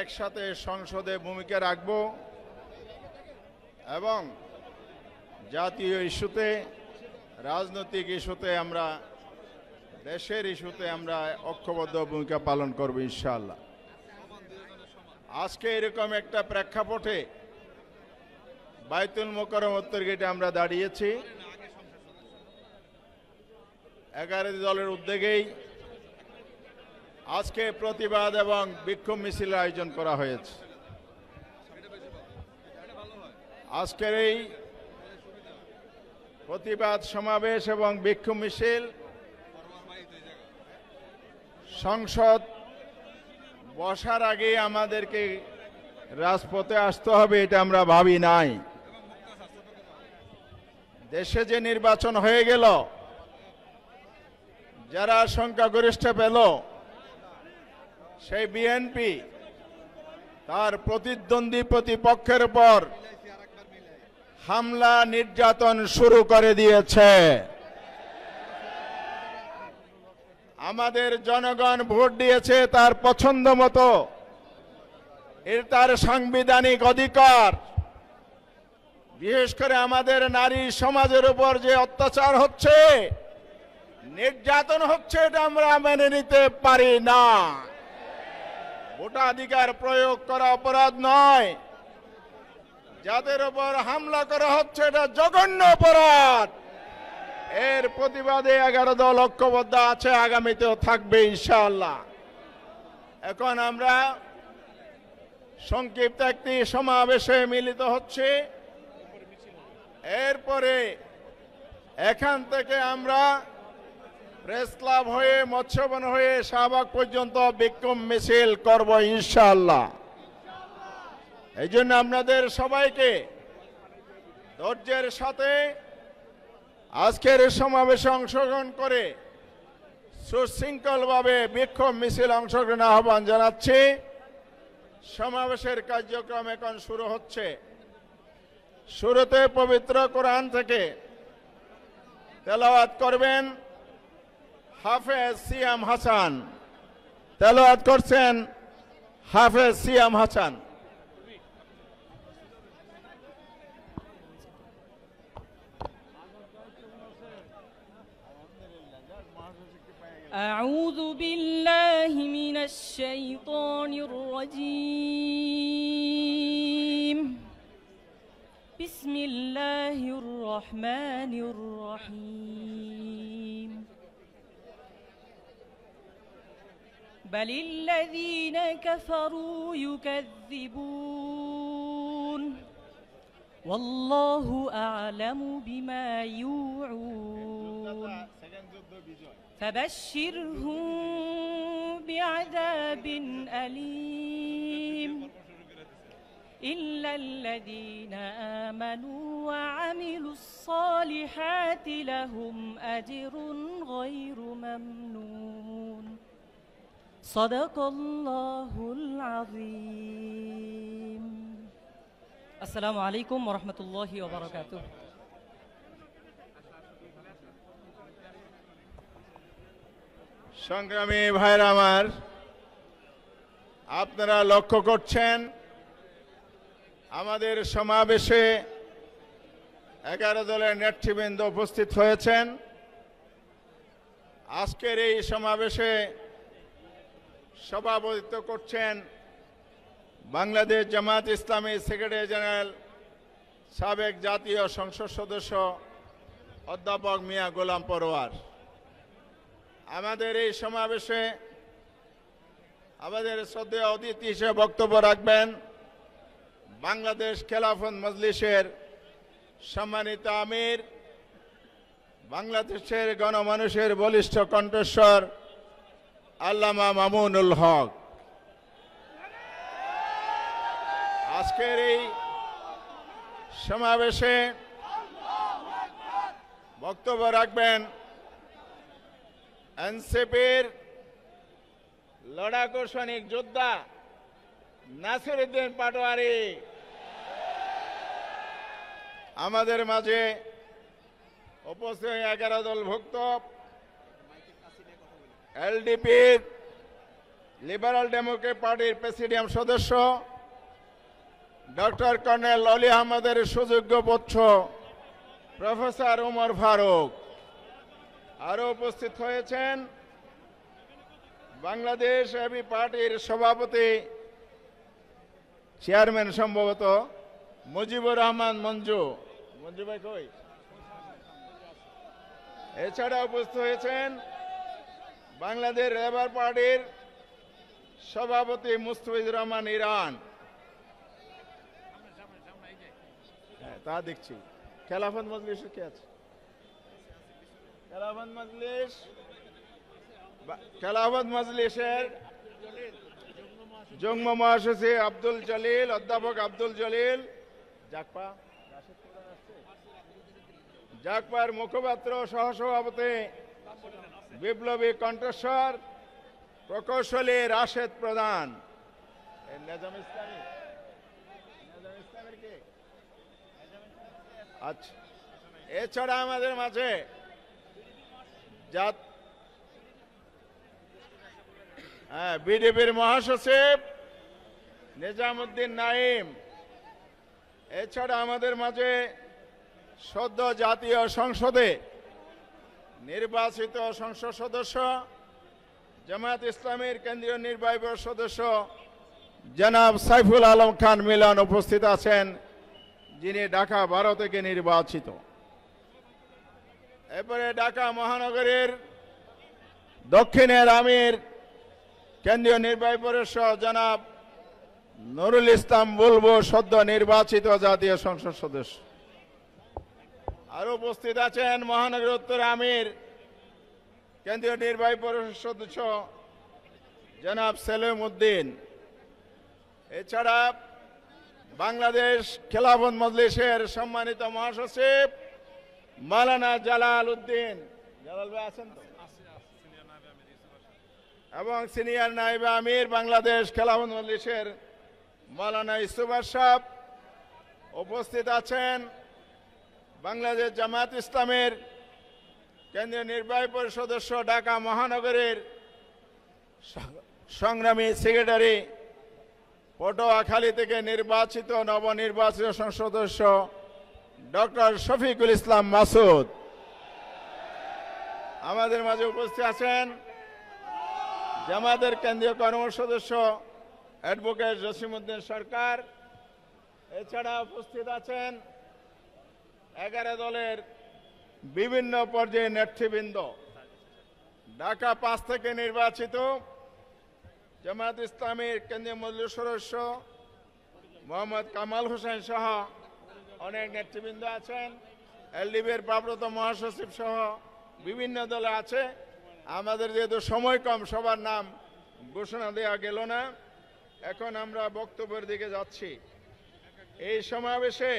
একসাথে সংসদে ভূমিকা রাখব এবং জাতীয় ইস্যুতে, রাজনৈতিক ইস্যুতে, আমরা দেশের ইস্যুতে আমরা ঐক্যবদ্ধ ভূমিকা পালন করব ইনশাআল্লাহ। আজকে এরকম একটা প্রেক্ষাপটে বাইতুল মোকাররম উত্তর গেটে আমরা দাঁড়িয়েছি। 11 দলের উদ্যোগেই আজকে প্রতিবাদ এবং বিক্ষোভ মিছিলের আয়োজন করা হয়েছে। আজকের এই প্রতিবাদ সমাবেশ এবং বিক্ষোভ মিছিল সংসদ বসার আগে আমাদেরকে রাজপথে আসতে হবে এটা আমরা ভাবি নাই। দেশে যে নির্বাচন হয়ে গেল, যারা সংখ্যাগরিষ্ঠ পেল, সেই বিএনপি তার প্রতিদ্বন্দ্বী প্রতিপক্ষের উপর হামলা নির্যাতন শুরু করে দিয়েছে। আমাদের জনগণ ভোট দিয়েছে তার পছন্দ মতো, এর তার সাংবিধানিক অধিকার। বিশেষ করে আমাদের নারী সমাজের উপর যে অত্যাচার হচ্ছে, নির্যাতন হচ্ছে, এটা আমরা মেনে নিতে পারি না। ভোটাধিকার প্রয়োগ করা অপরাধ নয়, যাদের উপর হামলা করা হচ্ছে এটা জঘন্য অপরাধ। এর প্রতিবাদে 11 দল ঐক্যবদ্ধ আছে, আগামীতেও থাকবে ইনশাআল্লাহ। এখন আমরা সংক্ষিপ্ত একটি সমাবেশে মিলিত হচ্ছে। এরপরে এখান থেকে আমরা প্রেস ক্লাব হয়ে, মৎস্যবন হয়ে শাহবাগ পর্যন্ত বিক্ষোভ মিছিল করব ইনশাআল্লাহ। এই জন্য আপনাদের সবাইকে ধৈর্যের সাথে আজকের সমাবেশে অংশগ্রহণ করে সুশৃঙ্খলভাবে বিক্ষোভ মিছিল অংশগ্রহণের আহ্বান জানাচ্ছি। সমাবেশের কার্যক্রম এখন শুরু হচ্ছে। শুরুতে পবিত্র কোরআন থেকে তেলাওয়াত করবেন হাফেজ সিয়াম হাসান। তেলাওয়াত করছেন হাফেজ সিয়াম হাসান। أعوذ بالله من الشيطان الرجيم. بسم الله الرحمن الرحيم. بل الذين كفروا يكذبون والله أعلم بما يوعون فبشرهم بعذاب أليم إلا الذين آمنوا وعملوا الصالحات لهم أجر غير ممنون صدق الله العظيم. السلام عليكم ورحمة الله وبركاته. সংগ্রামী ভাইরা আমার, আপনারা লক্ষ্য করছেন আমাদের সমাবেশে 11 দলের নেতৃবৃন্দ উপস্থিত হয়েছেন। আজকের এই সমাবেশে সভাপতিত্ব করছেন বাংলাদেশ জামায়াত ইসলামী সেক্রেটারি জেনারেল, সাবেক জাতীয় সংসদ সদস্য অধ্যাপক মিয়া গোলাম পরোয়ার। আমাদের এই সমাবেশে আমাদের শ্রদ্ধেয় অতিথি হিসেবে বক্তব্য রাখবেন বাংলাদেশ খেলাফত মজলিসের সম্মানিত আমির, বাংলাদেশের গণমানুষের বলিষ্ঠ কণ্ঠস্বর আল্লামা মামুনুল হক। আজকের এই সমাবেশে বক্তব্য রাখবেন এনসিপির লড়াকু সৈনিক যোদ্ধা নাসিরউদ্দিন পাটোয়ারি। আমাদের মাঝে উপস্থিত 11 দলভুক্ত এলডিপির লিবারাল ডেমোক্রেট পার্টির প্রেসিডিয়াম সদস্য ডক্টর কর্নেল অলি আহমদের সুযোগ্য পুত্র প্রফেসর উমর ফারুক। আরো উপস্থিত হয়েছেন বাংলাদেশ এবি পার্টির সভাপতি চেয়ারম্যান সম্ভবত মুজিবুর রহমান মঞ্জু। মঞ্জু ভাই কই? এছাড়া উপস্থিত হয়েছেন বাংলাদেশ লেবার পার্টির সভাপতি মুস্তাফিজুর রহমান ইরান। হ্যাঁ, তা দেখছি। খেলাফত মজলিসের কে আছে? খেলাফত মজলিসের যুগ্ম মহাসচিব আব্দুল জলিল, অধ্যাপক আব্দুল জলিল। জাকপার মুখপাত্র সহসভাপতি বিপ্লবী কণ্ঠস্বর প্রকৌশলী রাশেদ প্রধান। আচ্ছা, এছাড়া আমাদের মাঝে বিডিপির মহাসচিব নিজামুদ্দিন নাইম। এছাড়া আমাদের মাঝে সদ্য জাতীয় সংসদে নির্বাচিত সংসদ সদস্য জামায়াত ইসলামীর কেন্দ্রীয় নির্বাহী পরিষদ সদস্য জনাব সাইফুল আলম খান মিলন উপস্থিত আছেন, যিনি ঢাকা 12 থেকে নির্বাচিত। এরপরে ঢাকা মহানগরের দক্ষিণের আমির কেন্দ্রীয় নির্বাহী পরিষদ জনাব নুরুল ইসলাম বুলবুল সদ্য নির্বাচিত জাতীয় সংসদ সদস্য। আরো উপস্থিত আছেন মহানগর উত্তর আমির কেন্দ্রীয় নির্বাহী পরিষদ সদস্য জনাব সেলিম উদ্দিন। এছাড়া বাংলাদেশ খেলাফত মজলিসের সম্মানিত মহাসচিব মাওলানা জালাল উদ্দিন। জালাল ভাই আছেন তো? এবং সিনিয়র নায়েবে আমির বাংলাদেশ খেলাফত মজলিসের মাওলানা ইউসুফ আশরাফ। উপস্থিত আছেন বাংলাদেশ জামায়াত ইসলামের কেন্দ্রীয় নির্বাহী পরিষদ সদস্য ঢাকা মহানগরের সংগ্রামী সেক্রেটারি পটুয়াখালী থেকে নির্বাচিত নবনির্বাচিত সংসদ সদস্য ডক্টর শফিকুল ইসলাম মাসুদ। আমাদের মাঝে উপস্থিত আছেন জামায়াতের কেন্দ্রীয় কর্মসূচি সদস্য অ্যাডভোকেট জসিমউদ্দিন সরকার। এছাড়া উপস্থিত আছেন 11 দলের বিভিন্ন পর্যায়ের নেতৃবৃন্দ। ঢাকা 5 থেকে নির্বাচিত জামায়াত ইসলামীর কেন্দ্রীয় মজলিস সদস্য মোহাম্মদ কামাল হোসেন সহ অনেক নেতৃবৃন্দ আছেন। এলডিপির প্রাপ্ত মহাসচিব সহ বিভিন্ন দলে আছে। আমাদের যেহেতু সময় কম, সবার নাম ঘোষণা দেওয়া গেল না। এখন আমরা বক্তব্যের দিকে যাচ্ছি। এই সমাবেশে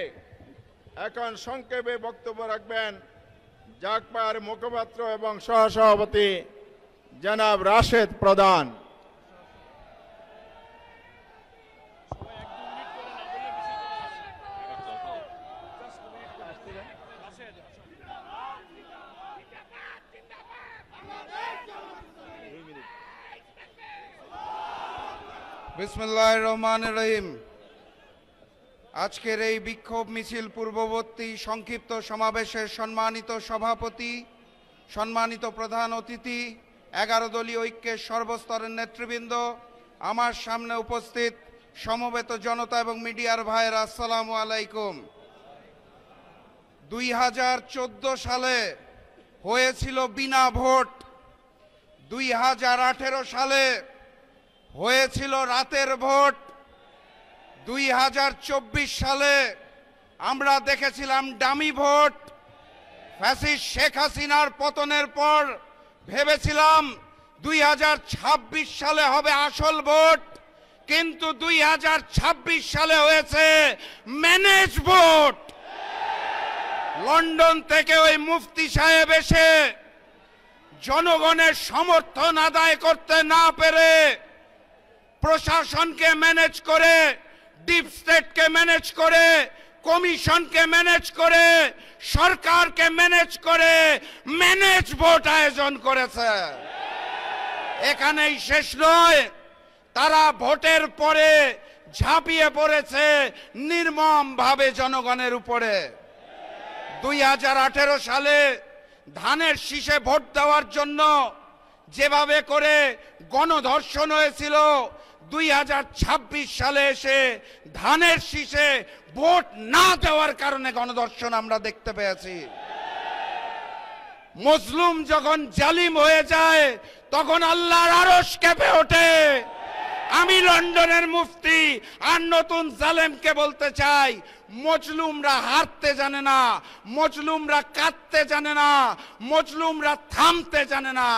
এখন সংক্ষেপে বক্তব্য রাখবেন জাকপার মুখপাত্র এবং সহসভাপতি জনাব রাশেদ প্রধান। বিসমিল্লাহির রহমানির রহিম। আজকের এই বিক্ষোভ মিছিল পূর্ববর্তী সংক্ষিপ্ত সমাবেশের সম্মানিত সভাপতি, সম্মানিত প্রধান অতিথি, 11 দলীয় ঐক্যের সর্বস্তরের নেতৃবৃন্দ, আমার সামনে উপস্থিত সমবেত জনতা এবং মিডিয়ার ভাইয়েরা, আসসালামু আলাইকুম। 2014 সালে হয়েছিল বিনা ভোট, 2018 সালে হয়েছিল রাতের ভোট, 2024 সালে আমরা দেখেছিলাম ডামি ভোট। ফ্যাসিস্ট শেখ হাসিনার পতনের পর ভেবেছিলাম 2026 সালে হবে আসল ভোট, কিন্তু 2026 সালে হয়েছে ম্যানেজ ভোট। লন্ডন থেকে ওই মুফতি সাহেব এসে জনগণের সমর্থন আদায় করতে না পেরে প্রশাসনকে ম্যানেজ করে, ডিপ স্টেটকে ম্যানেজ করে, কমিশনকে ম্যানেজ করে, সরকারকে ম্যানেজ করে ম্যানেজ ভোট আয়োজন করেছে। এখানেই শেষ নয়, তারা ভোটের পরে ঝাঁপিয়ে পড়েছে নির্মমভাবে জনগণের উপরে। 2018 সালে ধানের শীষে ভোট দেওয়ার জন্য যেভাবে করে গণধর্ষণ হয়েছিল, 2026 সালে এসে ধানের শীষে ভোট না দেওয়ার কারণে গণধর্ষণ আমরা দেখতে পেয়েছি। মজলুম যখন জালিম হয়ে যায় তখন আল্লাহর আরশ কেঁপে ওঠে। আমি লন্ডনের মুফতি আর নতুন জালেমকে বলতে চাই, মজলুমরা হারতে জানে না, মজলুমরা কাঁদতে জানে না, মজলুমরা থামতে জানে না।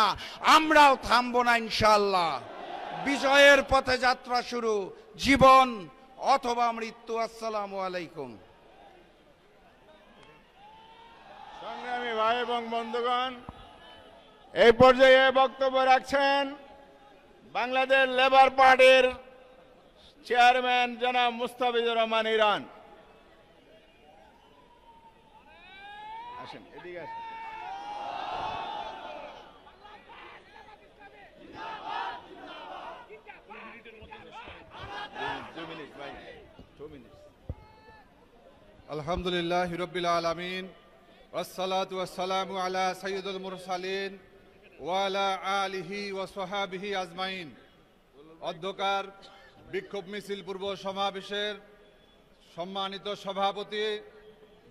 আমরাও থামবো না ইনশাআল্লাহ। বিজয়ের পথে যাত্রা শুরু, জীবন অথবা মৃত্যু। আসসালামু আলাইকুম। সংগ্রামী ভাই এবং বন্ধুগণ, এই পর্যায়ে বক্তব্য রাখছেন বাংলাদেশ লেবার পার্টির চেয়ারম্যান জনাব মুস্তাফিজুর রহমান ইরান। আসেন, এদিকে আসেন। আলহামদুলিল্লাহ রাব্বিল আলামিন ওয়াসসালাতু ওয়াসসালামু আলা সাইয়্যিদুল মুরসালিন ওয়া আলা আলিহি ওয়া সাহাবিহি আজমাইন। অধ্যকার বিক্ষোভ মিছিল পূর্ব সমাবেশের সম্মানিত সভাপতি,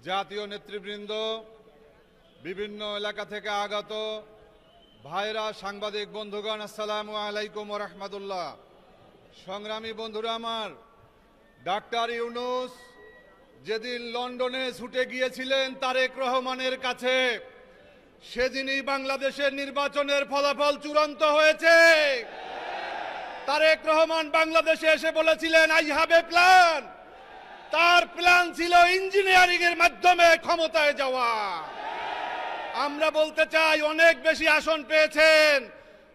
জাতীয় নেতৃবৃন্দ, বিভিন্ন এলাকা থেকে আগত ভাইরা, সাংবাদিক বন্ধুগণ, আসসালামু আলাইকুম ওয়া রাহমাতুল্লাহ। সংগ্রামী বন্ধুরা আমার, ডাক্তার ইউনূস যেদিন লন্ডনে ছুটে গিয়েছিলেন তারেক রহমানের কাছে, সেদিনই বাংলাদেশের নির্বাচনের ফলাফল চূড়ান্ত হয়েছে। তারেক রহমান বাংলাদেশে এসে বলেছিলেন, আই হ্যাভ এ প্ল্যান। তার প্ল্যান ছিল ইঞ্জিনিয়ারিং এর মাধ্যমে ক্ষমতায় যাওয়া। আমরা বলতে চাই, অনেক বেশি আসন পেয়েছেন,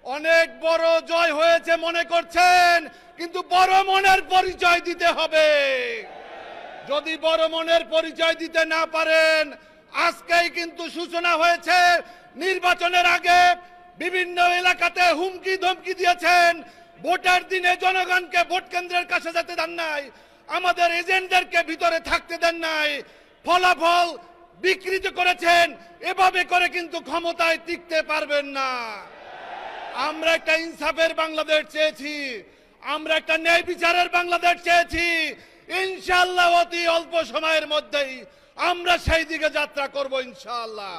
অনেক বড় জয় হয়েছে মনে করছেন, কিন্তু বড় মনের পরিচয় দিতে হবে। যদি বড় মনের পরিচয় দিতে না পারেন, আজকেই কিন্তু সূচনা হয়েছে। নির্বাচনের আগে বিভিন্ন এলাকাতে হুমকি ধমকি দিয়েছেন, ভোটের দিনে জনগণকে ভোট কেন্দ্রের কাছে যেতে দেন নাই, আমাদের এজেন্টদেরকে ভিতরে থাকতে দেন নাই, ফলাফল বিকৃত করেছেন। এভাবে করে কিন্তু ক্ষমতায় টিকতে পারবেন না। আমরা একটা ইনসাফের বাংলাদেশ চেয়েছি, আমরা একটা ন্যায় বিচারের বাংলাদেশ চেয়েছি। ইনশাআল্লাহ অতি অল্প সময়ের মধ্যেই আমরা সেই দিকে যাত্রা করব ইনশাআল্লাহ।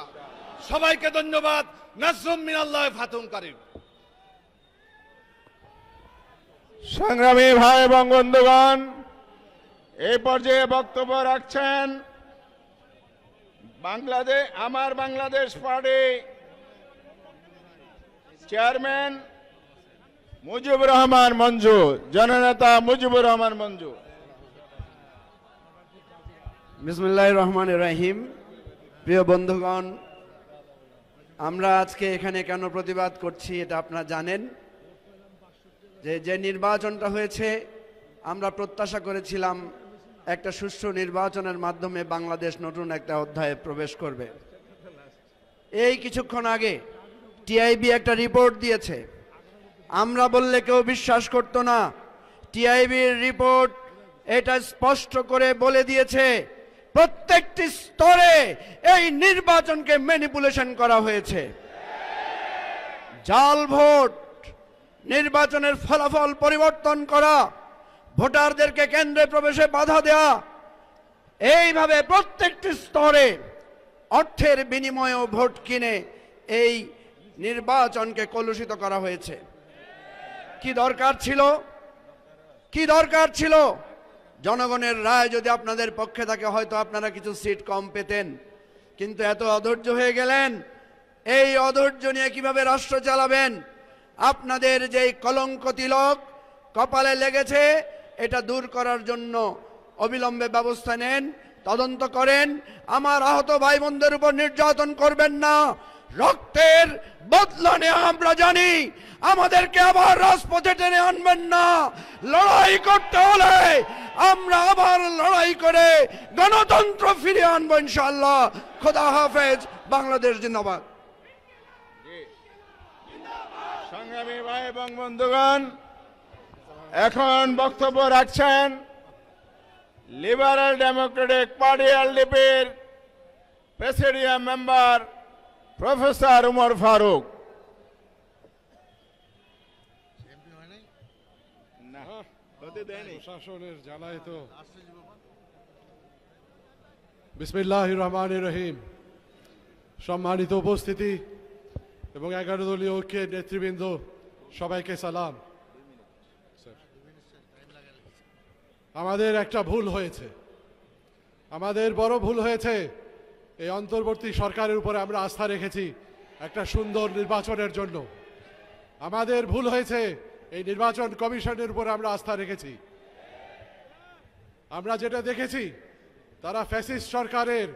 সবাইকে ধন্যবাদ। নাসরুম মিনাল্লাহ, ফাতুম কারীম। সংগ্রামী ভাই এবং বন্ধুগণ, এই পর্যায়ে বক্তব্য রাখছেন আমার বাংলাদেশ পার্টি চেয়ারম্যান মুজিবুর রহমান মঞ্জু, জননেতা মুজিবুর রহমান মঞ্জু। বিসমিল্লাহির রহমানির রহিম। প্রিয় বন্ধুগণ, আমরা আজকে এখানে কেন প্রতিবাদ করছি এটা আপনারা জানেন। যে নির্বাচনটা হয়েছে, আমরা প্রত্যাশা করেছিলাম একটা সুষ্ঠু নির্বাচনের মাধ্যমে বাংলাদেশ নতুন একটা অধ্যায়ে প্রবেশ করবে। এই কিছুক্ষণ আগে টিআইবি একটা রিপোর্ট দিয়েছে, আমরা বললে কেউ বিশ্বাস করতো না। টিআইবির রিপোর্ট এটা স্পষ্ট করে বলে দিয়েছে, প্রত্যেকটি স্তরে এই নির্বাচনকে ম্যানিপুলেশন করা হয়েছে। জাল ভোট, নির্বাচনের ফলাফল পরিবর্তন করা, ভোটারদেরকে কেন্দ্রে প্রবেশে বাধা দেয়া, এইভাবে প্রত্যেকটি স্তরে অর্থের বিনিময়েও ভোট কিনে এই নির্বাচনকে কলুষিত করা হয়েছে। কি দরকার ছিল? কি দরকার ছিল? জনগণের রায় যদি আপনাদের পক্ষে থাকে হয়তো আপনারা কিছু সিট কম পেতেন, কিন্তু এত অধৈর্য হয়ে গেলেন। এই অধৈর্য নিয়ে কিভাবে রাষ্ট্র চালাবেন? আপনাদের যেই কলঙ্ক তিলক কপালে লেগেছে, এটা দূর করার জন্য অবিলম্বে ব্যবস্থা নেন, তদন্ত করেন। আমার আহত ভাই বোনদের উপর নির্যাতন করবেন না। রক্তের বদলা নিয়ে আমরা জানি, আমাদেরকে আবার রাজপথে টেনে আনবেন না। লড়াই করতে হলে আমরা আবার লড়াই করে গণতন্ত্র ফিরিয়ে আনবো ইনশাআল্লাহ। খোদা হাফেজ। বাংলাদেশ জিন্দাবাদ। সংগ্রামী ভাই এবং বন্ধুগণ, এখন বক্তব্য রাখছেন লিবারেল ডেমোক্রেটিক পার্টি এলডিপির presidium member professor Umar Faruk. প্রশাসনের জানাই তো। বিসমিল্লাহির রহমানির রহিম। সম্মানিত উপস্থিতি এবং 11 দলীয় ঐক্যের নেতৃবৃন্দ, সবাইকে সালাম। আমাদের একটা ভুল হয়েছে, আমাদের বড় ভুল হয়েছে। এই অন্তর্বর্তী সরকারের উপরে আমরা আস্থা রেখেছি একটা সুন্দর নির্বাচনের জন্য। আমাদের ভুল হয়েছে এই নির্বাচন কমিশনের উপর আমরা আস্থা রেখেছি। আমরা যেটা দেখেছি, তারা ফ্যাসিস্ট সরকারের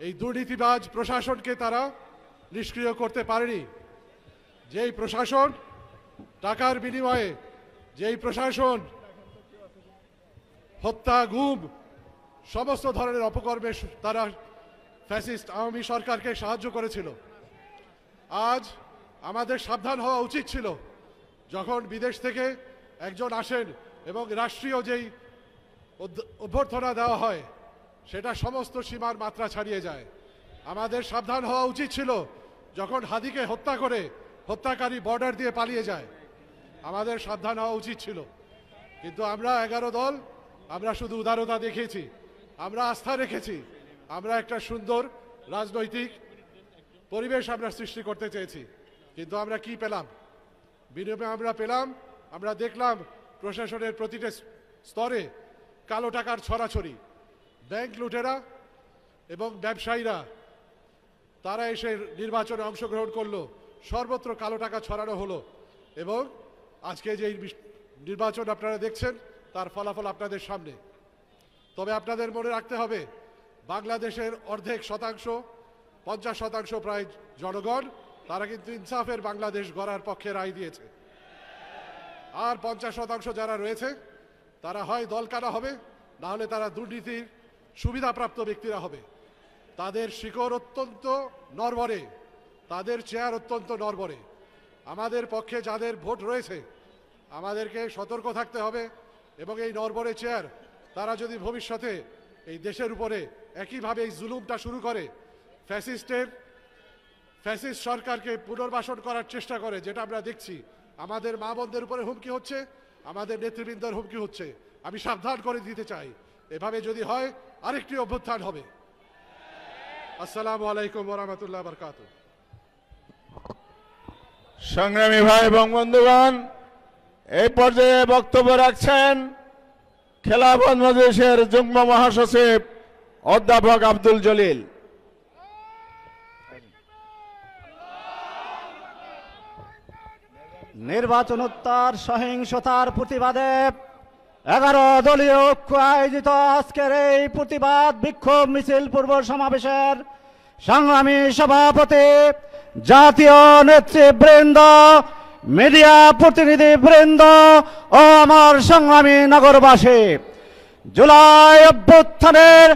এই দুর্নীতিবাজ প্রশাসনকে তারা নিষ্ক্রিয় করতে পারেনি। যেই প্রশাসন টাকার বিনিময়ে, যেই প্রশাসন হত্যা, গুম, সমস্ত ধরনের অপকর্মে তারা ফ্যাসিস্ট আওয়ামী সরকারকে সাহায্য করেছিল। আজ আমাদের সাবধান হওয়া উচিত ছিল, যখন বিদেশ থেকে একজন আসেন এবং রাষ্ট্রীয় যেই অভ্যর্থনা দেওয়া হয় সেটা সমস্ত সীমার মাত্রা ছাড়িয়ে যায়। আমাদের সাবধান হওয়া উচিত ছিল যখন হাদিকে হত্যা করে হত্যাকারী বর্ডার দিয়ে পালিয়ে যায়। আমাদের সাবধান হওয়া উচিত ছিল। কিন্তু আমরা 11 দল, আমরা শুধু উদারতা দেখিয়েছি, আমরা আস্থা রেখেছি, আমরা একটা সুন্দর রাজনৈতিক পরিবেশ আমরা সৃষ্টি করতে চেয়েছি। কিন্তু আমরা কি পেলাম? বিনিময়ে আমরা দেখলাম প্রশাসনের প্রতিটা স্তরে কালো টাকার ছড়াছড়ি। ব্যাংক লুটেরা এবং ব্যবসায়ীরা তারা এসে নির্বাচনে অংশগ্রহণ করলো, সর্বত্র কালো টাকা ছড়ানো হলো। এবং আজকে যে নির্বাচন আপনারা দেখছেন, তার ফলাফল আপনাদের সামনে। তবে আপনাদের মনে রাখতে হবে, বাংলাদেশের অর্ধেক শতাংশ, 50% প্রায় জনগণ, তারা কিন্তু ইনসাফের বাংলাদেশ গড়ার পক্ষে রায় দিয়েছে। আর 50% যারা রয়েছে, তারা হয় দলকানা হবে, না হলে তারা দুর্নীতির সুবিধাপ্রাপ্ত ব্যক্তিরা হবে। তাদের শিকড় অত্যন্ত নড়বড়ে, তাদের চেয়ার অত্যন্ত নড়বড়ে। আমাদের পক্ষে যাদের ভোট রয়েছে, আমাদেরকে সতর্ক থাকতে হবে। এবং এই নড়বড়ে চেয়ার তারা যদি ভবিষ্যতে এই দেশের উপরে একইভাবে এই জুলুমটা শুরু করে, ফ্যাসিস্ট সরকারকে পুনর্বাসন করার চেষ্টা করে, যেটা আমরা দেখছি, আমাদের মা বোনদের উপরে হুমকি হচ্ছে, আমাদের নেতৃবৃন্দের হুমকি হচ্ছে। আমি সাবধান করে দিতে চাই, এভাবে যদি হয় আরেকটি অভ্যুত্থান হবে। আসসালামু আলাইকুম ওয়া রাহমাতুল্লাহি ওয়া বারাকাতুহু। সংগ্রামী ভাই এবং বন্ধুগণ, এই পর্যায়ে বক্তব্য রাখছেন খেলাফত মজলিসের যুগ্ম মহাসচিব অধ্যাপক আব্দুল জলিল। নির্বাচনোত্তর সহিংসতার প্রতিবাদে 11 দলীয় ঐক্য আয়োজিত আজকের এই প্রতিবাদ বিক্ষোভ মিছিল পূর্ব সমাবেশের সংগ্রামী সভাপতি, জাতীয় নেতৃবৃন্দ, মিডিয়া প্রতিনিধিবৃন্দ ও আমার সংগ্রামী নগরবাসী, জুলাই অভ্যুত্থানের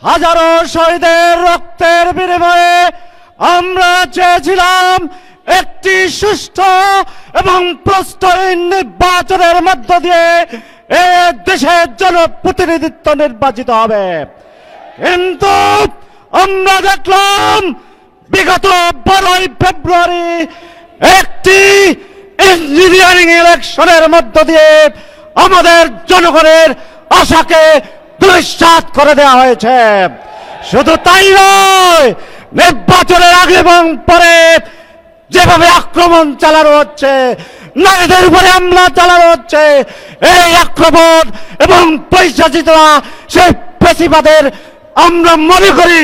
হাজারো শহীদের রক্তের বিনিময়ে আমরা চেয়েছিলাম একটি সুষ্ঠু এবং প্রশ্নহীন নির্বাচনের মধ্য দিয়ে এ দেশের জনপ্রতিনিধিত্ব নির্বাচিত হবে। কিন্তু আমরা দেখলাম বিগত 12 ফেব্রুয়ারি একটি ইঞ্জিনিয়ারিং ইলেকশনের মধ্য দিয়ে আমাদের জনগণের আশাকে ধূলিসাৎ করে দেওয়া হয়েছে। শুধু তাই নয়, নির্বাচনের আগে এবং পরে যেভাবে আক্রমণ চালানো হচ্ছে, নারীদের উপরে হামলা চালানো হচ্ছে, এই আক্রমণ এবং পৈশাচিতরা সেই পেশিবাদের, আমরা মনে করি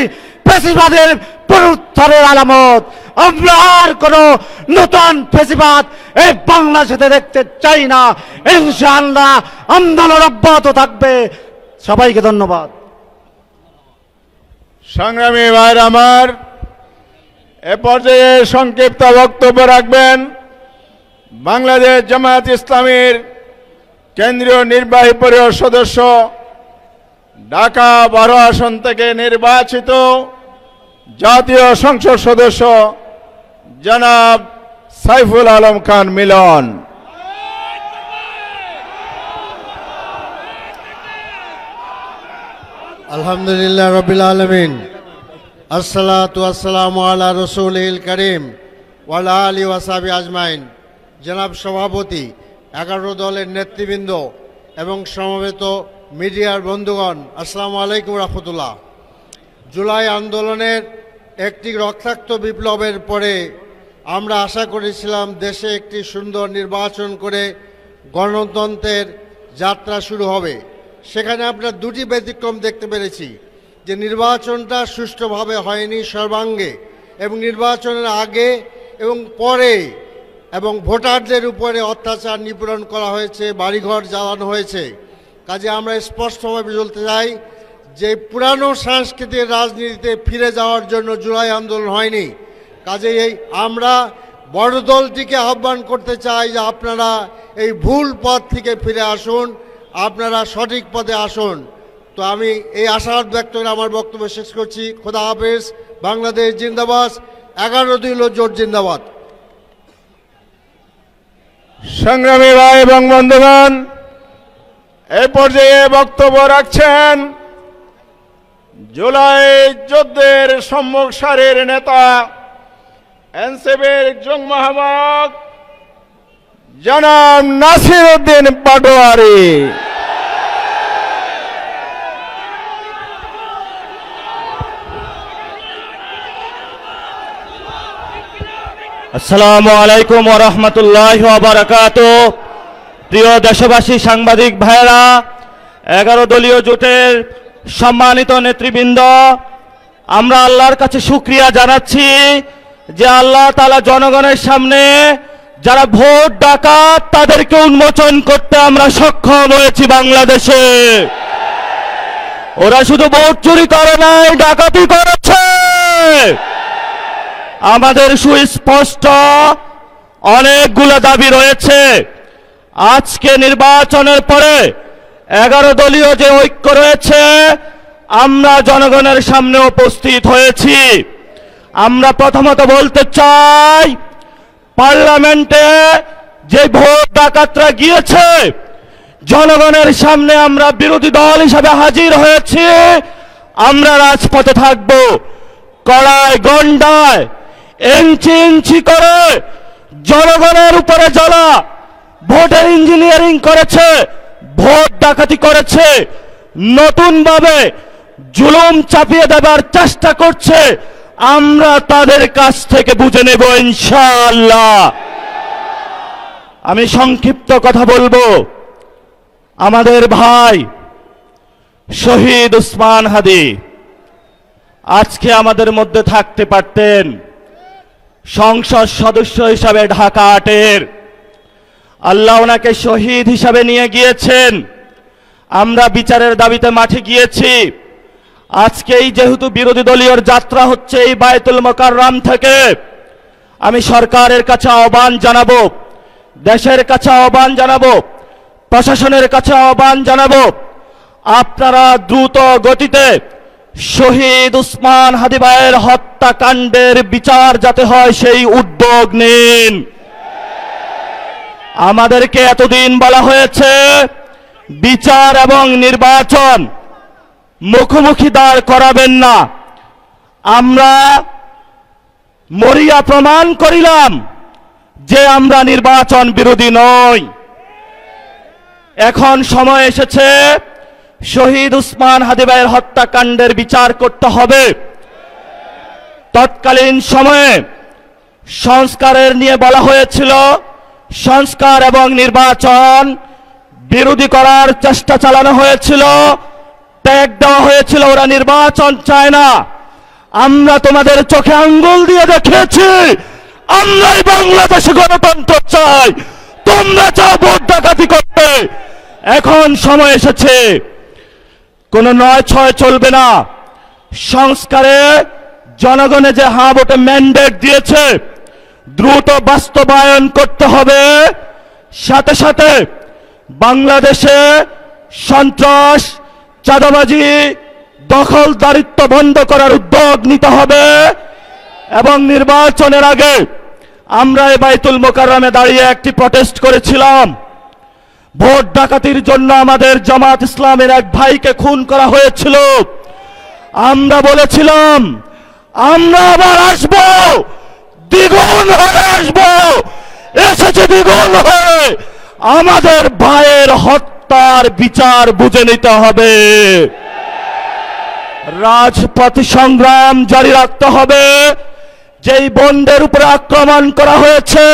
পেশিবাদের পুনরুত্থানের আলামত। আমরা আর কোন নতুন পেশিবাদ এই বাংলাদেশে দেখতে চাই না। ইনশাআল্লাহ আন্দোলন অব্যাহত থাকবে। সবাইকে ধন্যবাদ। সংগ্রামী ভাইরা আমার, এ পর্যায়ে সংক্ষিপ্ত বক্তব্য রাখবেন বাংলাদেশ জামায়াত ইসলামীর কেন্দ্রীয় নির্বাহী পরিষদ সদস্য, ঢাকা 12 আসন থেকে নির্বাচিত জাতীয় সংসদ সদস্য জনাব সাইফুল আলম খান মিলন। আলহামদুলিল্লাহ রবিল আলমিন, আসসালাতু আসসালামু আলা রসুলিল করিম ওয়ালা আলি ওয়াসাবি আজমাইন। জনাব সভাপতি, 11 দলের নেতৃবৃন্দ এবং সমবেত মিডিয়ার বন্ধুগণ, আসসালামু আলাইকুম রহমতুল্লাহ। জুলাই আন্দোলনের একটি রক্তাক্ত বিপ্লবের পরে আমরা আশা করেছিলাম দেশে একটি সুন্দর নির্বাচন করে গণতন্ত্রের যাত্রা শুরু হবে। সেখানে আমরা দুটি ব্যতিক্রম দেখতে পেরেছি, যে নির্বাচনটা সুষ্ঠুভাবে হয়নি সর্বাঙ্গে, এবং নির্বাচনের আগে এবং পরে এবং ভোটারদের উপরে অত্যাচার নিপীড়ন করা হয়েছে, বাড়িঘর জ্বালানো হয়েছে। কাজে আমরা স্পষ্টভাবে বলতে চাই যে পুরানো সাংস্কৃতিক রাজনীতিতে ফিরে যাওয়ার জন্য জুলাই আন্দোলন হয়নি। কাজে আমরা বড় দলটিকে আহ্বান করতে চাই যে আপনারা এই ভুল পথ থেকে ফিরে আসুন, আপনারা সঠিক পথে আসুন। তো আমি এই আশাবাদ ব্যক্ত করে আমার বক্তব্য শেষ করছি। খোদা হাফেজ। বাংলাদেশ জিন্দাবাদ। 11 দলীয় জোট জিন্দাবাদ। সংগ্রামী ভাই এবং বন্ধুগণ, এই পর্যায়ে বক্তব্য রাখছেন জুলাই যুদ্ধের সম্মুখ সারির নেতা, এনসিপির যুগ্ম আহ্বায়ক জনাব নাসির উদ্দিন পাটোয়ারি। আসসালামু আলাইকুম ওয়া রাহমাতুল্লাহি ওয়া বারাকাতুহু। প্রিয় দেশবাসী, সাংবাদিক ভাইরা, 11 দলীয় জোটের সম্মানিত নেতৃবৃন্দ, আমরা আল্লাহর কাছে শুকরিয়া জানাচ্ছি যে আল্লাহ তাআলা জনগণের সামনে যারা ভোট ডাকাত তাদেরকে উন্মোচন করতে আমরা সক্ষম হয়েছি বাংলাদেশে। ওরা শুধু ভোট চুরি করে নাই, ডাকাতি করেছে। আমাদের সুস্পষ্ট অনেকগুলো দাবি রয়েছে। আজকে নির্বাচনের পরে 11 দলীয় যে ঐক্য রয়েছে, আমরা জনগণের সামনে উপস্থিত হয়েছি। আমরা প্রথমত বলতে চাই, পার্লামেন্টে যে ভোট ডাকাতরা গিয়েছে, জনগণের সামনে আমরা বিরোধী দল হিসাবে হাজির হয়েছি। আমরা রাজপথে থাকব। কড়ায় গন্ডায় ইঞ্চি ইঞ্চি করে জনগণের উপরে যারা ভোটের ইঞ্জিনিয়ারিং করেছে, ভোট ডাকাতি করেছে, নতুনভাবে জুলুম চাপিয়ে দেবার চেষ্টা করছে, আমরা তাদের কাছ থেকে বুঝে নেব ইনশাআল্লাহ। আমি সংক্ষিপ্ত কথা বলবো। আমাদের ভাই শহীদ উসমান হাদি আজকে আমাদের মধ্যে থাকতে পারতেন। সংসদ সদস্য হিসাবে ঢাকা 8-এর আল্লাহ ওনাকে শহীদ হিসাবে নিয়ে গিয়েছেন। আমরা বিচারের দাবিতে মাঠে গিয়েছি। আজকেই যেহেতু বিরোধী দলীয় যাত্রা হচ্ছে এই বায়তুল মোকাররম থেকে, আমি সরকারের কাছে আহ্বান জানাবো, দেশের কাছে আহ্বান জানাবো, প্রশাসনের কাছে আহ্বান জানাবো, আপনারা দ্রুত গতিতে শহীদ উসমান হাদি ভাইয়ের হত্যাকাণ্ডের বিচার যাতে হয় সেই উদ্যোগ নিন। আমাদেরকে এতদিন বলা হয়েছে বিচার এবং নির্বাচন মুখোমুখি দাঁড় করাবেন না। আমরা মরিয়া প্রমাণ করিলাম যে আমরা নির্বাচন বিরোধী নই। এখন সময় এসেছে শহীদ উসমান হাদি ভাইয়ের হত্যাকাণ্ডের বিচার করতে হবে। তৎকালীন সময়ে সংস্কারের নিয়ে বলা হয়েছিল, সংস্কার এবং নির্বাচন বিরোধী করার চেষ্টা চালানো হয়েছিল, ট্যাগ দেওয়া হয়েছিল, ওরা নির্বাচন চায় না। আমরা তোমাদের চোখে আঙ্গুল দিয়ে দেখিয়েছি আমরাই বাংলাদেশে গণতন্ত্র চাই, তোমরা চাও ভোট ডাকাতি করতে। এখন সময় এসেছে, কোনো 9-6 চলবে না। সংস্কারে জনগণে যে হ্যাঁ ভোটে ম্যান্ডেট দিয়েছে দ্রুত বাস্তবায়ন করতে হবে। সাথে সাথে বাংলাদেশে সন্ত্রাস, চাঁদাবাজি, দখলদারিত্ব বন্ধ করার উদ্যোগ নিতে হবে। এবং নির্বাচনের আগে আমরা এই বায়তুল মোকাররমে দাঁড়িয়ে একটি প্রটেস্ট করেছিলাম। ভোট ডাকাতির জন্য আমাদের জামাত ইসলামের এক ভাইকে খুন করা হয়েছিল। আমরা বলেছিলাম আমরা আবার আসব, দ্বিগুণ হয়ে আসব, এসেছে দ্বিগুণ হয়ে। আমাদের ভাইয়ের হত্যার বিচার বুঝে নিতে হবে, রাজপথ সংগ্রাম জারি রাখতে হবে। যেই বন্ডের উপরে আক্রমণ করা হয়েছে,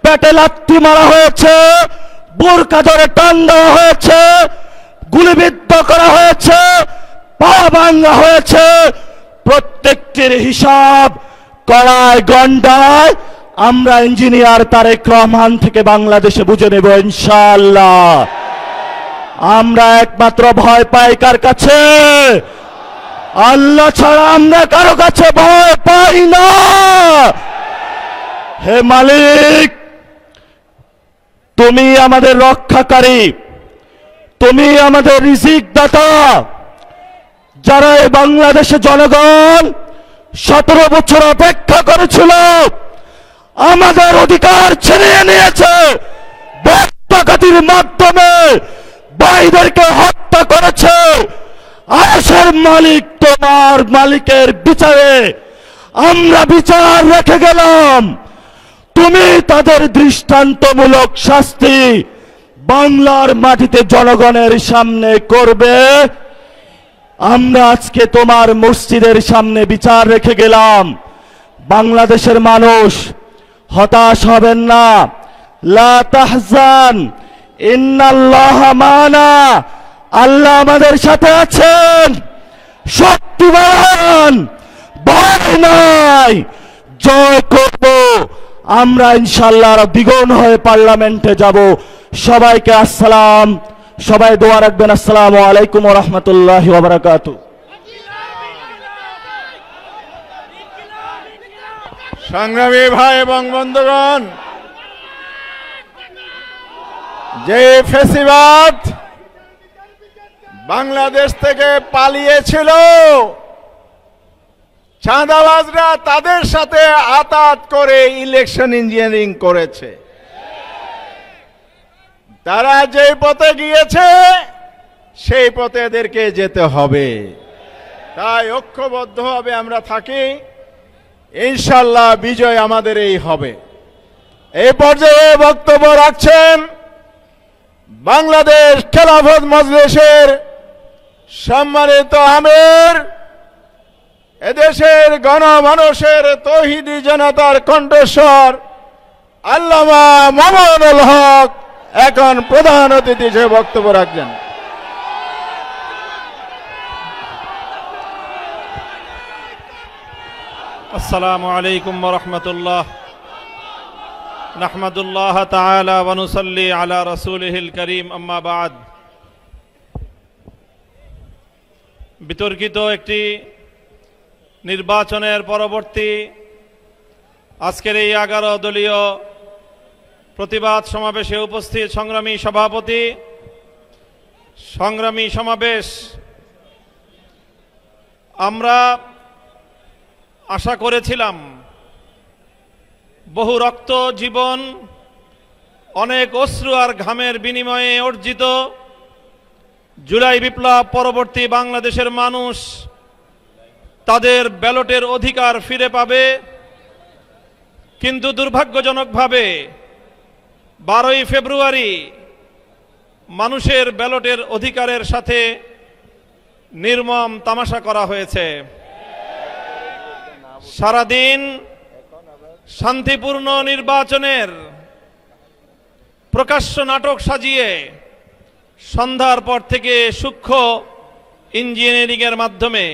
পেটে লাথি মারা হয়েছে, বোরকা ধরে টান দেওয়া হয়েছে, গুলিবিদ্ধ করা হয়েছে, পা ভাঙা হয়েছে, প্রত্যেকটির হিসাব কড়ায় গন্ডায় আমরা ইঞ্জিনিয়ার তারেক রহমান থেকে বাংলাদেশে বুঝে নেব ইনশাআল্লাহ। আমরা একমাত্র ভয় পাই কার কাছে? আল্লাহ ছাড়া আমরা কারো কাছে ভয় পাই না। হে মালিক, তুমি আমাদের রক্ষাকারী, তুমি আমাদের রিজিক দাতা। যারা এই বাংলাদেশে জনগণ 17 বছর অপেক্ষা করেছিল, আমাদের অধিকার ছিনিয়ে নিয়েছে, ডাকাতির মাধ্যমে ভাইদেরকে হত্যা করেছে। আয়েশের মালিক তোমার মালিকের বিচারে আমরা বিচার রেখে গেলাম, তুমি তাদের দৃষ্টান্তমূলক শাস্তি বাংলার মাটিতে জনগণের সামনে করবে। আমরা আজকে তোমার মসজিদের সামনে বিচার রেখে গেলাম। বাংলাদেশের মানুষ হতাশ হবেন না, লা তাহজান ইন্নাল্লাহা মানা, আল্লাহ আমাদের সাথে আছেন, শক্তিমান, ভয় নাই, জয় করব আমরা ইনশাআল্লাহ। দ্বিগুণ হয়ে পার্লামেন্টে যাব। সবাইকে আসসালাম, সবাই দোয়া রাখবেন। আসসালামু আলাইকুম ওয়া রাহমাতুল্লাহি ওয়া বারাকাতুহু। সংগ্রামী ভাই এবং বন্ধুগণ, যে ফেসিবাদ বাংলাদেশ থেকে পালিয়েছিল, চাঁদাবাজরা তাদের সাথে আতাত করে ইলেকশন ইঞ্জিনিয়ারিং করেছে। তারা যেই পথে গিয়েছে সেই পথে এদেরকে যেতে হবে। তাই ঐক্যবদ্ধভাবে আমরা থাকি, ইনশাল্লাহ বিজয় আমাদের এই হবে। এই পর্যায়ে বক্তব্য রাখছেন বাংলাদেশ খেলাফত মজলিসের সম্মানিত আমির, এদেশের গণমানুষের তৌহিদি জনতার কণ্ঠস্বর আল্লামা মামুনুল হক এখন প্রধান অতিথি হিসেবে বক্তব্য রাখছেন। আসসালামু আলাইকুম ওয়া রাহমাতুল্লাহ। নাহমাদুল্লাহ তাআলা ওয়া নুসাল্লি আলা রাসূলিহিল কারীম, আম্মা বাদ। বিতর্কিত একটি নির্বাচনের পরবর্তী আজকের এই 11 দলীয় প্রতিবাদ সমাবেশে উপস্থিত সংগ্রামী সভাপতি, সংগ্রামী সমাবেশ, আমরা আশা করেছিলাম বহু রক্ত, জীবন, অনেক অশ্রু আর ঘামের বিনিময়ে অর্জিত জুলাই বিপ্লব পরবর্তী বাংলাদেশের মানুষ তাদের ব্যালটের অধিকার ফিরে পাবে। কিন্তু দুর্ভাগ্যজনকভাবে 12ই ফেব্রুয়ারি মানুষের ব্যালটের অধিকারের সাথে নির্মম তামাশা করা হয়েছে। সারাদিন শান্তিপূর্ণ নির্বাচনের প্রকাশ্য নাটক সাজিয়ে সন্ধ্যার পর থেকে সূক্ষ্ম ইঞ্জিনিয়ারিংয়ের মাধ্যমে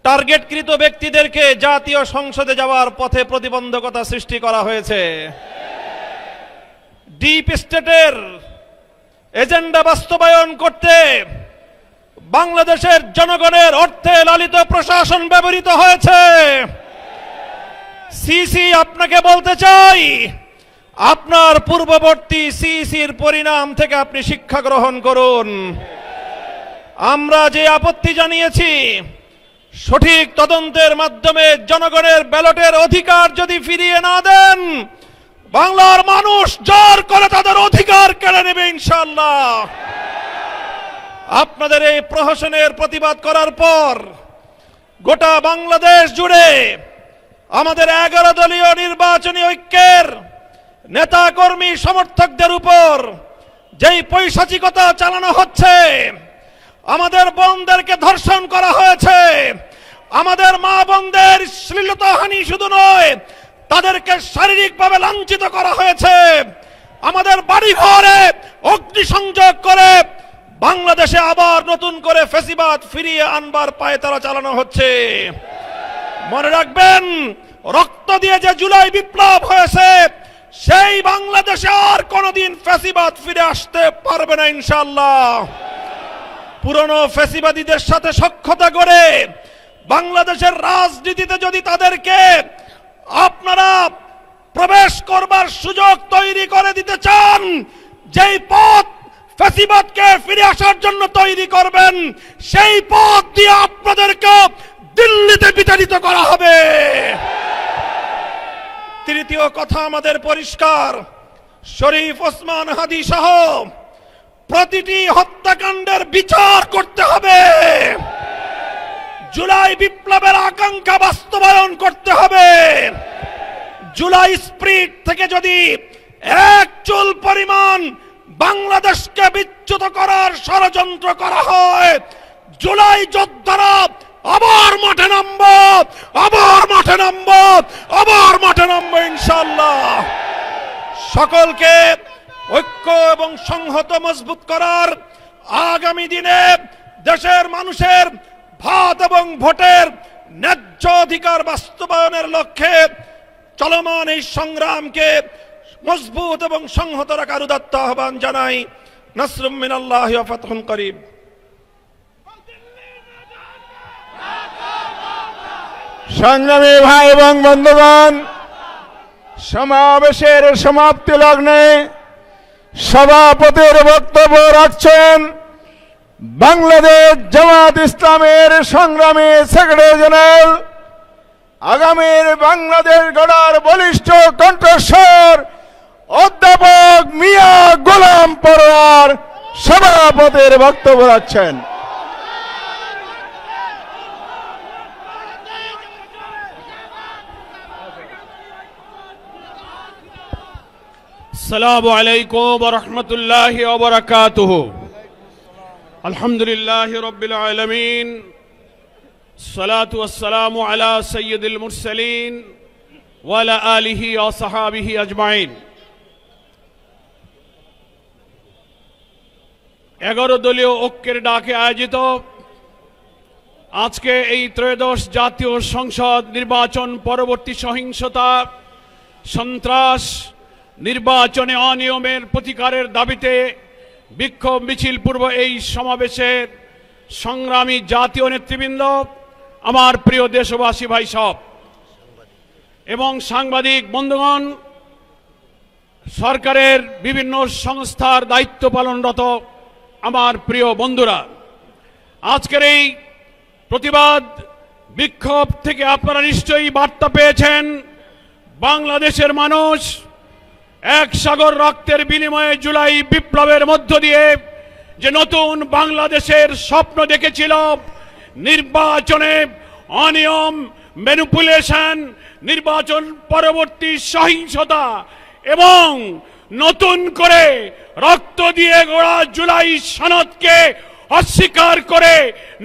টার্গেটকৃত ব্যক্তিদেরকে জাতীয় সংসদে যাওয়ার পথে প্রতিবন্ধকতা সৃষ্টি করা হয়েছে। ডিপ স্টেটের এজেন্ডা বাস্তবায়ন করতে বাংলাদেশের জনগণের অর্থে লালিত প্রশাসন ব্যবহৃত হয়েছে। সিসি, আপনাকে বলতে চাই, আপনার পূর্ববর্তী সিসির পরিণাম থেকে আপনি শিক্ষা গ্রহণ করুন। আমরা যে আপত্তি জানিয়েছি, সঠিক তদন্তের মাধ্যমে জনগণের ব্যালটের অধিকার যদি ফিরিয়ে না দেন, বাংলার মানুষ জোর করে তাদের অধিকার কেড়ে নেবে ইনশাআল্লাহ। আপনাদের এই প্রহসনের প্রতিবাদ করার পর গোটা বাংলাদেশ জুড়ে আমাদের 11 দলীয় নির্বাচনী ঐক্যের নেতা কর্মী সমর্থকদের উপর যেই পৈশাচিকতা চালানো হচ্ছে, আমাদের বোনদেরকে ধর্ষণ করা হয়েছে, আমাদের মা বোনদের শ্লীলতাহানি শুধু নয়, তাদেরকে শারীরিকভাবে লাঞ্ছিত করা হয়েছে, আমাদের বাড়ি ঘরে অগ্নিসংযোগ করে বাংলাদেশে আবার নতুন করে ফ্যাসিবাদ ফিরিয়ে আনবার পায়তারা চালানো হচ্ছে। মনে রাখবেন, রক্ত দিয়ে যে জুলাই বিপ্লব হয়েছে, সেই বাংলাদেশে আর কোনোদিন ফ্যাসিবাদ ফিরে আসতে পারবে না ইনশাআল্লাহ। পুরনো ফ্যাসিবাদীদের সাথে সখ্যতা করে বাংলাদেশের রাজনীতিতে যদি তাদেরকে আপনারা প্রবেশ করবার সুযোগ তৈরি করে দিতে চান, যেই পথ ফ্যাসিবাদকে ফিরে আসার জন্য তৈরি করবেন, সেই পথ দিয়ে আপনাদেরকে দিল্লিতে বিতাড়িত করা হবে। তৃতীয় কথা আমাদের পরিষ্কার, শরীফ ওসমান হাদি সহ প্রতিটি হত্যাকাণ্ডের বিচার করতে হবে। জুলাই বিপ্লবের আকাঙ্ক্ষা বাস্তবায়ন করতে হবে। জুলাই স্পিরিট থেকে যদি এক চুল পরিমাণ বাংলাদেশকে বিচ্যুত করার ষড়যন্ত্র করা হয়, জুলাই যোদ্ধারা আবার মাঠে নামবো, আবার মাঠে নামবো, আবার মাঠে নামবো ইনশাআল্লাহ। সকলকে ঐক্য এবং সংহত মজবুত করার, আগামী দিনে দেশের মানুষের ভাত এবং ভোটের ন্যায্য অধিকার বাস্তবায়নের লক্ষ্যে চলমান এই সংগ্রামকে মজবুত এবং সংহত রাখার উদাত্ত আহ্বান জানাই। নাসরুম মিনাল্লাহি ওয়া ফাতহুন করিব। সংগ্রামী ভাই এবং বন্ধুগণ, সমাবেশের সমাপ্তি লগ্নে সভাপতির বক্তব্য রাখছেন বাংলাদেশ জামাত ইসলামের সংগ্রামী সেক্রেটারি জেনারেল, আগামীর বাংলাদেশ গড়ার বলিষ্ঠ কণ্ঠস্বর অধ্যাপক মিয়া গোলাম পরোয়ার সভাপতির বক্তব্য রাখছেন। আসসালামু আলাইকুম ওয়া রাহমাতুল্লাহি ওয়া বারাকাতুহু। আলহামদুলিল্লাহি রাব্বিল আলামিন, সালাতু ওয়াসসালামু আলা সাইয়্যিদিল মুরসালিন ওয়া আলা আলিহি ওয়া সাহাবিহি আজমাইন। 11 দলীয় ঐক্যের ডাকে আয়োজিত আজকে এই ত্রয়োদশ জাতীয় সংসদ নির্বাচন পরবর্তী সহিংসতা, সন্ত্রাস, নির্বাচনে অনিয়মের প্রতিকারের দাবিতে বিক্ষোভ মিছিল পূর্ব এই সমাবেশের সংগ্রামী জাতীয় নেতৃবৃন্দ, আমার প্রিয় দেশবাসী ভাই সব এবং সাংবাদিক বন্ধুগণ, সরকারের বিভিন্ন সংস্থার দায়িত্ব পালনরত আমার প্রিয় বন্ধুরা, আজকের এই প্রতিবাদ বিক্ষোভ থেকে আপনারা নিশ্চয়ই বার্তা পেয়েছেন। বাংলাদেশের মানুষ এক সাগর রক্তের বিনিময়ে জুলাই বিপ্লবের মধ্য দিয়ে যে নতুন বাংলাদেশের স্বপ্ন দেখেছিল, নির্বাচনে অনিয়ম, ম্যানিপুলেশন, নির্বাচন পরবর্তী সহিংসতা এবং নতুন করে রক্ত দিয়ে গড়া জুলাই সনদকে অস্বীকার করে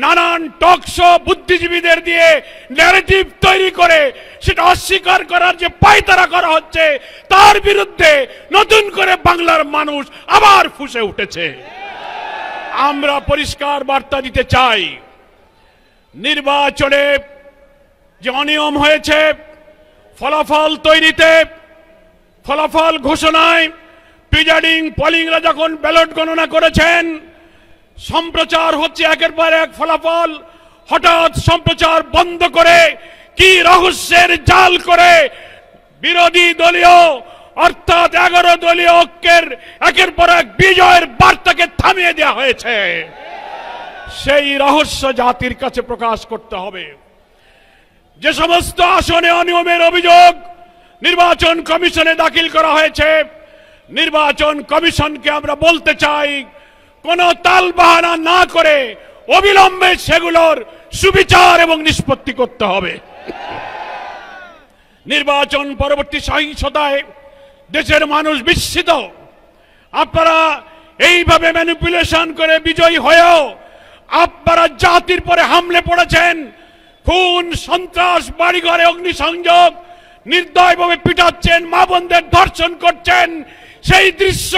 নানান টকশো বুদ্ধিজীবীদের দিয়ে ন্যারেটিভ তৈরি করে সেটা অস্বীকার করার যে পায়তারা করা হচ্ছে, তার বিরুদ্ধে নতুন করে বাংলার মানুষ আবার ফুঁসে উঠেছে। আমরা পরিষ্কার বার্তা দিতে চাই, নির্বাচনে যে অনিয়ম হয়েছে, ফলাফল তৈরিতে, ফলাফল ঘোষণায়, প্রিজাইডিং পোলিংরা যখন ব্যালট গণনা করেছেন, সম্প্রচার হচ্ছে একের পর এক ফলাফল, হঠাৎ সম্প্রচার বন্ধ করে কি রহস্যের জাল করে বিরোধী দলীয় অর্থাৎ 11 দলীয় ঐক্যের একের পর এক বিজয়ের বার্তাকে থামিয়ে দেওয়া হয়েছে। সেই রহস্য জাতির কাছে প্রকাশ করতে হবে। যে সমস্ত আসনে অনিয়মের অভিযোগ নির্বাচন কমিশনে দাখিল করা হয়েছে, নির্বাচন কমিশনকে আমরা বলতে চাই, কোনো তালবাহানা না করে অবিলম্বে সেগুলোর সুবিচার এবং নিষ্পত্তি করতে হবে। নির্বাচন পরবর্তী সহিংসতায় দেশের মানুষ বিস্মিত। আপনারা এইভাবে ম্যানিপুলেশন করে বিজয়ী হয়েও আপনারা জাতির পরে হামলে পড়েছেন, খুন সন্ত্রাস, বাড়িঘরে অগ্নিসংযোগ, নির্দয়ভাবে পিটাচ্ছেন, মা বোনদের ধর্ষণ করছেন। সেই দৃশ্য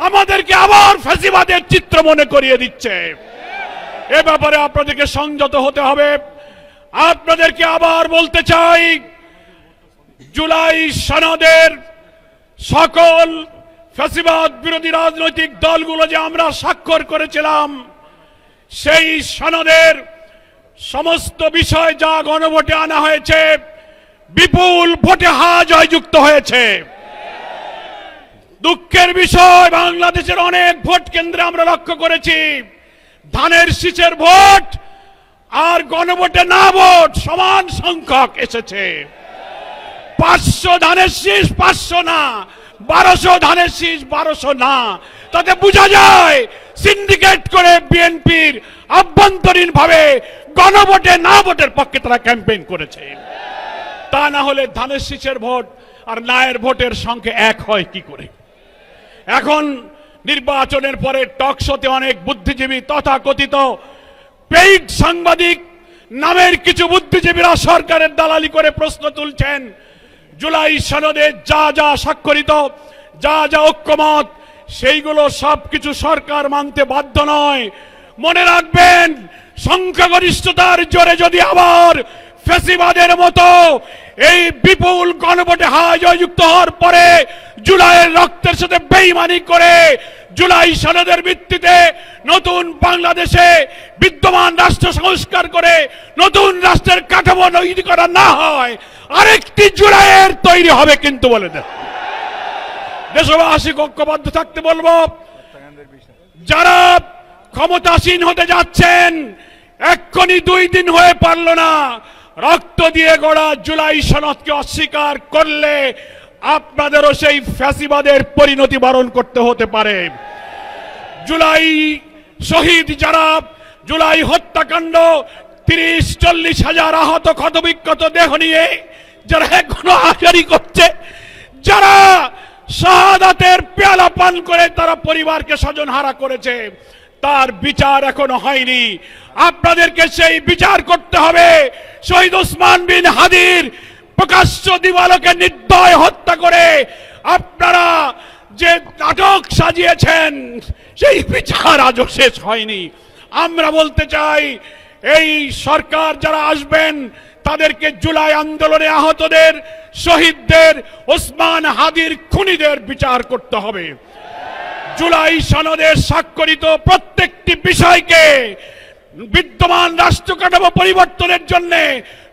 আমাদেরকে আবার ফ্যাসিবাদের চিত্র মনে করিয়ে দিচ্ছে। এ ব্যাপারে আপনাদেরকে সংযত হতে হবে। আপনাদেরকে আবার বলতে চাই, জুলাই সনদের সকল ফ্যাসিবাদ বিরোধী রাজনৈতিক দলগুলো যে আমরা স্বাক্ষর করেছিলাম, সেই সনদের সমস্ত বিষয় যা গণভোটে আনা হয়েছে, বিপুল ভোটে জয়যুক্ত হয়েছে। দুঃখের বিষয়, বাংলাদেশের অনেক ভোট কেন্দ্রে আমরা লক্ষ্য করেছি ধানের শীষের ভোট আর গণভোটে না ভোট সমান সংখ্যক এসেছে। 500 ধানের শীষ 500 না, 1200 ধানের শীষ 1200 না। তাতে বোঝা যায় সিন্ডিকেট করে বিএনপির আভ্যন্তরীণ ভাবে গণভোটে না ভোটের পক্ষে তারা ক্যাম্পেইন করেছে। তা না হলে ধানের শীষের ভোট আর নায়ের ভোটের সংখ্যা এক হয় কি করে? এখন নির্বাচনের পরে টক শোতে অনেক বুদ্ধিজীবী তথাকথিত পেইড সাংবাদিক নামের কিছু বুদ্ধিজীবীরা সরকারের দালালি করে প্রশ্ন তুলছেন, জুলাই সনদে যা যা স্বাক্ষরিত, যা যা ঐক্যমত, সেইগুলো সবকিছু সরকার মানতে বাধ্য নয়। মনে রাখবেন, সংখ্যাগরিষ্ঠতার জোরে যদি আবার ফ্যাসিবাদের মতো এই বিপুল গণভোটে জয়যুক্ত হওয়ার পরে জুলাইয়ের রক্তের সাথে বেইমানি করে জুলাই সনদের ভিত্তিতে নতুন বাংলাদেশে বিদ্যমান রাষ্ট্র সংস্কার করে নতুন রাষ্ট্রের কাঠামো তৈরি করা না হয়, আরেকটি জুলাইয়ের তৈরি হবে কিন্তু বলে দেন। দেশবাসী ঐক্যবদ্ধ থাকতে বলবো। যারা ক্ষমতাসীন হতে যাচ্ছেন, এক্ষুনি 2 দিন হয়ে পারল না, রক্ত দিয়ে গড়া জুলাই সনদকে অস্বীকার করলে আপনাদেরও সেই ফ্যাসিবাদের পরিণতি বরণ করতে হতে পারে। জুলাই শহীদ যারা, জুলাই হত্যাকাণ্ড, 30-40 হাজার আহত ক্ষতবিক্ষত দেহ নিয়ে যারা এখনো আহাজারি করছে, যারা শাহাদাতের পেয়ালা পান করে তারা পরিবারকে স্বজনহারা করেছে, তার বিচার এখনো হয়নি। আপনাদেরকে সেই বিচার করতে হবে। শহীদ ওসমান বিন হাদির প্রকাশ্য দিবালোকে নির্দয় হত্যা করে আপনারা যে নাটক সাজিয়েছেন, সেই বিচার আজও শেষ হয়নি। আমরা বলতে চাই, এই সরকার যারা আসবেন তাদেরকে জুলাই আন্দোলনে আহতদের, শহীদদের, ওসমান হাদির খুনিদের বিচার করতে হবে। জুলাই সনদের স্বাক্ষরিত প্রত্যেকটি বিষয়কে বিদ্যমান রাষ্ট্র কাঠামো পরিবর্তনের জন্য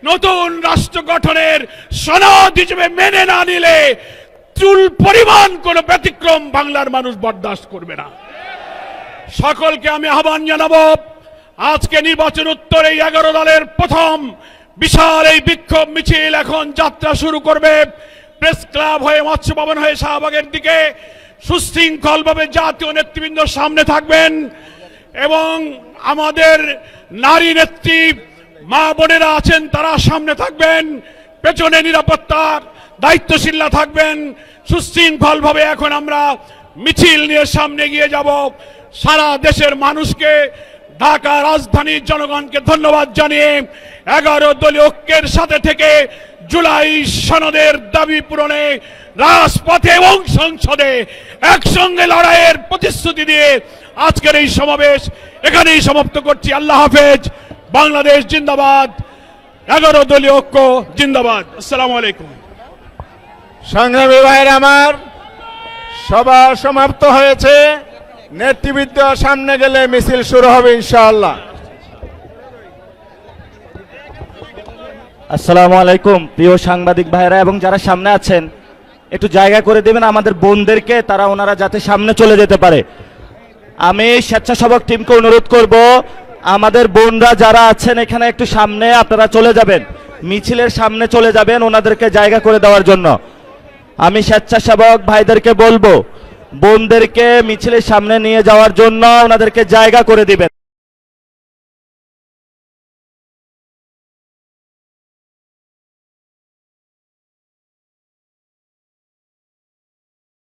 নতুন রাষ্ট্র গঠনের সনদ হিসেবে মেনে না নিলে চুল পরিমাণ কোনো ব্যতিক্রম বাংলার মানুষ বরদাস্ত করবে না। সকলকে আমি আহ্বান জানাবো, আজকে নির্বাচন উত্তর এই 11 দলের প্রথম বিশাল এই বিক্ষোভ মিছিল এখন যাত্রা শুরু করবে। প্রেস ক্লাব হয়ে, মৎস্য ভবন হয়ে শাহবাগের দিকে সুশৃঙ্খলভাবে জাতীয় নেতৃবৃন্দ সামনে থাকবেন এবং আমাদের নারী নেত্রী মা বোনেরা আছেন তারা সামনে থাকবেন, পেছনে নিরাপত্তার দায়িত্বশীলরা থাকবেন। সুশৃঙ্খলভাবে এখন আমরা মিছিল নিয়ে সামনে গিয়ে যাব। সারা দেশের মানুষকে, ঢাকা রাজধানীর জনগণকে ধন্যবাদ জানিয়ে 11 দলীয় ঐক্যের সাথে থেকে জুলাই সনদের দাবি পূরণে রাজপথে এবং সংসদে একসঙ্গে লড়াইয়ের প্রতিশ্রুতি দিয়ে আজকের এই সমাবেশ এখানেই সমাপ্ত করছি। আল্লাহ হাফেজ। বাংলাদেশ জিন্দাবাদ। 11 দলীয় ঐক্য জিন্দাবাদ। আসসালামু আলাইকুম। সংগ্রামী ভাইয়ের আমার, সভা সমাপ্ত হয়েছে। নেতৃবৃন্দ সামনে গেলে মিছিল শুরু হবে ইনশাআল্লাহ। আসসালামু আলাইকুম প্রিয় সাংবাদিক ভাইরা এবং যারা সামনে আছেন, একটু জায়গা করে দেবেন আমাদের বোনদেরকে, তারা ওনারা যাতে সামনে চলে যেতে পারে। আমি স্বেচ্ছাসেবক টিমকে অনুরোধ করব, আমাদের বোনরা যারা আছেন এখানে একটু সামনে আপনারা চলে যাবেন, মিছিলের সামনে চলে যাবেন ওনাদেরকে জায়গা করে দেওয়ার জন্য। আমি স্বেচ্ছাসেবক ভাইদেরকে বলবো বোনদেরকে মিছিলের সামনে নিয়ে যাওয়ার জন্য ওনাদেরকে জায়গা করে দিবেন।